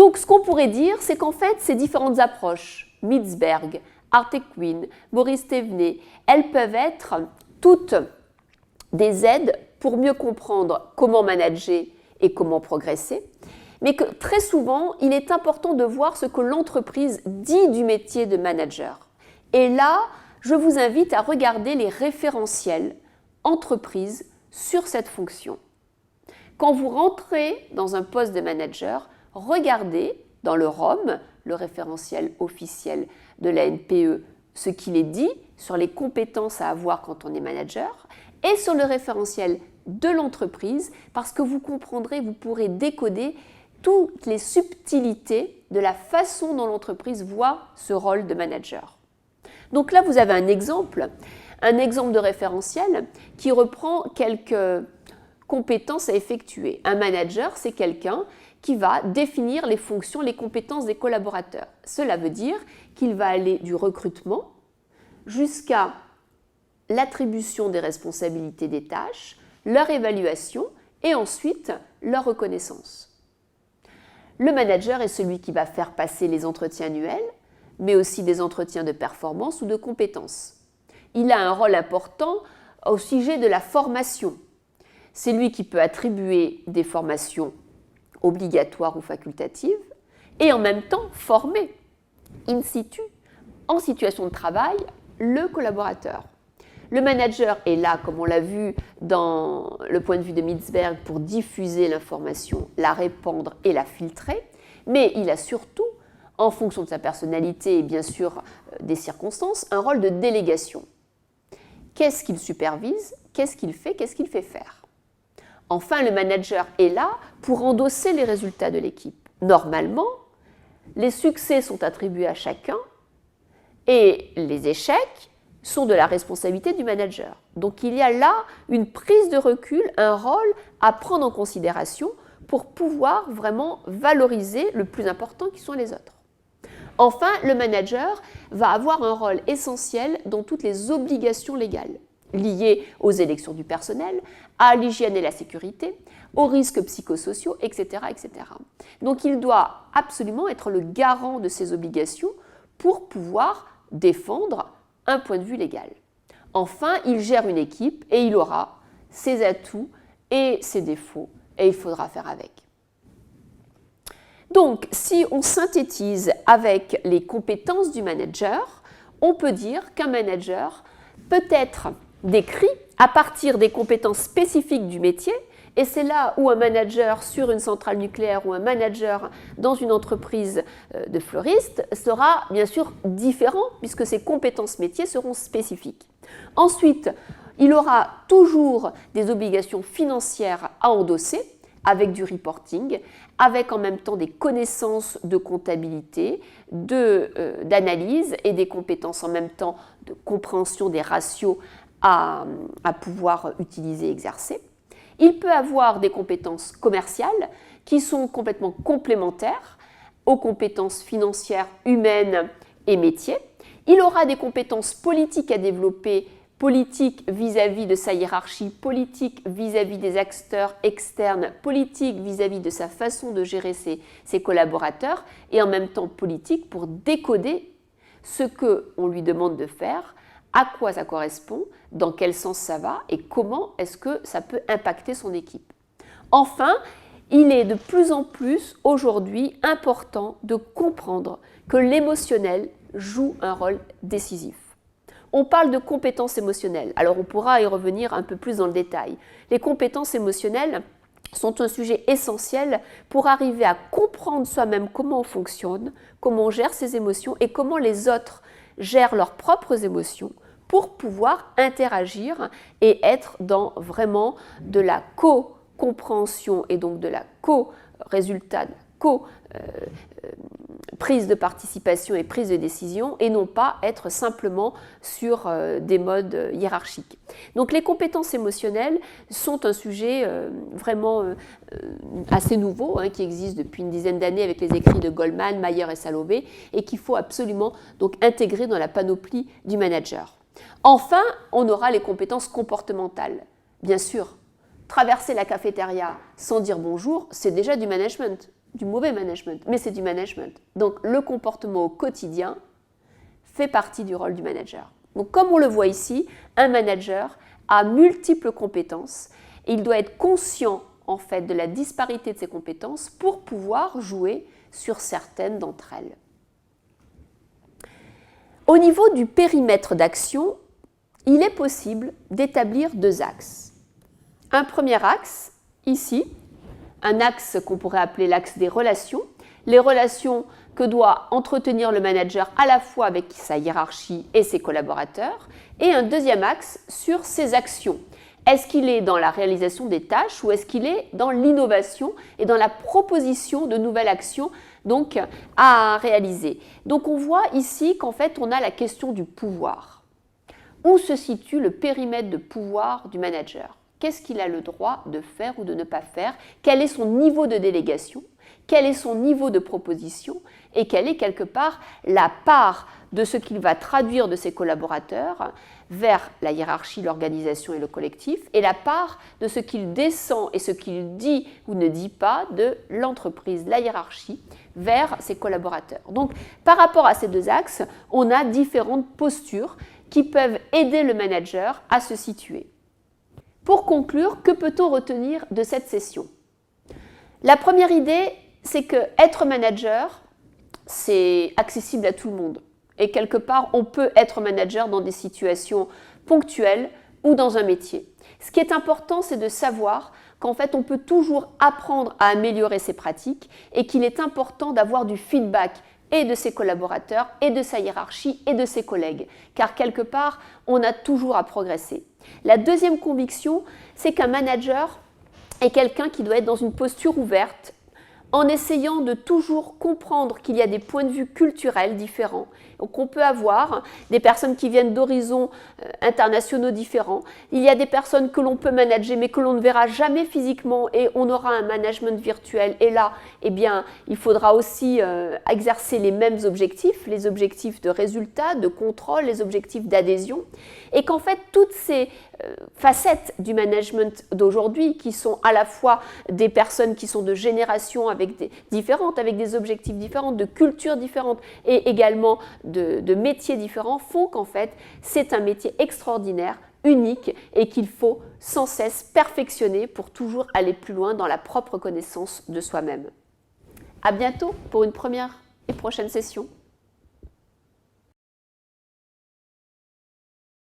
Donc, ce qu'on pourrait dire, c'est qu'en fait, ces différentes approches, Mitzberg, Hartequin, Maurice Thévenet, elles peuvent être toutes des aides pour mieux comprendre comment manager et comment progresser, mais que très souvent, il est important de voir ce que l'entreprise dit du métier de manager. Et là, je vous invite à regarder les référentiels entreprises sur cette fonction. Quand vous rentrez dans un poste de manager, regardez dans le ROM, le référentiel officiel de la NPE, ce qu'il est dit sur les compétences à avoir quand on est manager, et sur le référentiel de l'entreprise, parce que vous comprendrez, vous pourrez décoder toutes les subtilités de la façon dont l'entreprise voit ce rôle de manager. Donc là, vous avez un exemple de référentiel qui reprend quelques compétences à effectuer. Un manager, c'est quelqu'un qui va définir les fonctions, les compétences des collaborateurs. Cela veut dire qu'il va aller du recrutement jusqu'à l'attribution des responsabilités des tâches, leur évaluation et ensuite leur reconnaissance. Le manager est celui qui va faire passer les entretiens annuels, mais aussi des entretiens de performance ou de compétences. Il a un rôle important au sujet de la formation. C'est lui qui peut attribuer des formations obligatoires ou facultatives et en même temps former in situ, en situation de travail, le collaborateur. Le manager est là, comme on l'a vu dans le point de vue de Mitzberg, pour diffuser l'information, la répandre et la filtrer, mais il a surtout, en fonction de sa personnalité et bien sûr des circonstances, un rôle de délégation. Qu'est-ce qu'il supervise? Qu'est-ce qu'il fait faire? Enfin, le manager est là pour endosser les résultats de l'équipe. Normalement, les succès sont attribués à chacun et les échecs sont de la responsabilité du manager. Donc il y a là une prise de recul, un rôle à prendre en considération pour pouvoir vraiment valoriser le plus important qui sont les autres. Enfin, le manager va avoir un rôle essentiel dans toutes les obligations légales liées aux élections du personnel, à l'hygiène et la sécurité, aux risques psychosociaux, etc., etc. Donc il doit absolument être le garant de ces obligations pour pouvoir défendre un point de vue légal. Enfin, il gère une équipe et il aura ses atouts et ses défauts et il faudra faire avec. Donc, si on synthétise avec les compétences du manager, on peut dire qu'un manager peut être décrit à partir des compétences spécifiques du métier, et c'est là où un manager sur une centrale nucléaire ou un manager dans une entreprise de fleuriste sera bien sûr différent puisque ses compétences métiers seront spécifiques. Ensuite, il aura toujours des obligations financières à endosser avec du reporting, avec en même temps des connaissances de comptabilité, d'analyse et des compétences en même temps de compréhension des ratios à pouvoir utiliser et exercer. Il peut avoir des compétences commerciales qui sont complètement complémentaires aux compétences financières, humaines et métiers. Il aura des compétences politiques à développer, politique vis-à-vis de sa hiérarchie, politique vis-à-vis des acteurs externes, politique vis-à-vis de sa façon de gérer ses collaborateurs et en même temps politique pour décoder ce qu'on lui demande de faire, à quoi ça correspond, dans quel sens ça va et comment est-ce que ça peut impacter son équipe. Enfin, il est de plus en plus aujourd'hui important de comprendre que l'émotionnel joue un rôle décisif. On parle de compétences émotionnelles, alors on pourra y revenir un peu plus dans le détail. Les compétences émotionnelles sont un sujet essentiel pour arriver à comprendre soi-même comment on fonctionne, comment on gère ses émotions et comment les autres gèrent leurs propres émotions pour pouvoir interagir et être dans vraiment de la co-compréhension et donc de la co-résultat, prise de participation et prise de décision et non pas être simplement sur des modes hiérarchiques. Donc les compétences émotionnelles sont un sujet vraiment assez nouveau qui existe depuis une dizaine d'années avec les écrits de Goldman, Mayer et Salovey et qu'il faut absolument donc intégrer dans la panoplie du manager. Enfin, on aura les compétences comportementales. Bien sûr, traverser la cafétéria sans dire bonjour, c'est déjà du management, du mauvais management, mais c'est du management. Donc le comportement au quotidien fait partie du rôle du manager. Donc comme on le voit ici, un manager a multiples compétences et il doit être conscient en fait de la disparité de ses compétences pour pouvoir jouer sur certaines d'entre elles. Au niveau du périmètre d'action, il est possible d'établir deux axes. Un premier axe, ici, un axe qu'on pourrait appeler l'axe des relations, les relations que doit entretenir le manager à la fois avec sa hiérarchie et ses collaborateurs, et un deuxième axe sur ses actions. Est-ce qu'il est dans la réalisation des tâches ou est-ce qu'il est dans l'innovation et dans la proposition de nouvelles actions donc, à réaliser? Donc on voit ici qu'en fait on a la question du pouvoir. Où se situe le périmètre de pouvoir du manager? Qu'est-ce qu'il a le droit de faire ou de ne pas faire? Quel est son niveau de délégation? Quel est son niveau de proposition? Et quelle est quelque part la part de ce qu'il va traduire de ses collaborateurs vers la hiérarchie, l'organisation et le collectif, et la part de ce qu'il descend et ce qu'il dit ou ne dit pas de l'entreprise, la hiérarchie, vers ses collaborateurs. Donc, par rapport à ces deux axes, on a différentes postures qui peuvent aider le manager à se situer. Pour conclure, que peut-on retenir de cette session? La première idée, c'est que être manager, c'est accessible à tout le monde. Et quelque part, on peut être manager dans des situations ponctuelles ou dans un métier. Ce qui est important, c'est de savoir qu'en fait, on peut toujours apprendre à améliorer ses pratiques et qu'il est important d'avoir du feedback et de ses collaborateurs, et de sa hiérarchie, et de ses collègues. Car quelque part, on a toujours à progresser. La deuxième conviction, c'est qu'un manager est quelqu'un qui doit être dans une posture ouverte, en essayant de toujours comprendre qu'il y a des points de vue culturels différents. Donc on peut avoir des personnes qui viennent d'horizons internationaux différents. Il y a des personnes que l'on peut manager mais que l'on ne verra jamais physiquement et on aura un management virtuel. Et là, eh bien, il faudra aussi exercer les mêmes objectifs, les objectifs de résultat, de contrôle, les objectifs d'adhésion. Et qu'en fait, toutes ces facettes du management d'aujourd'hui, qui sont à la fois des personnes qui sont de générations différentes, avec des objectifs différents, de cultures différentes et également de métiers différents, font qu'en fait, c'est un métier extraordinaire, unique et qu'il faut sans cesse perfectionner pour toujours aller plus loin dans la propre connaissance de soi-même. À bientôt pour une première et prochaine session.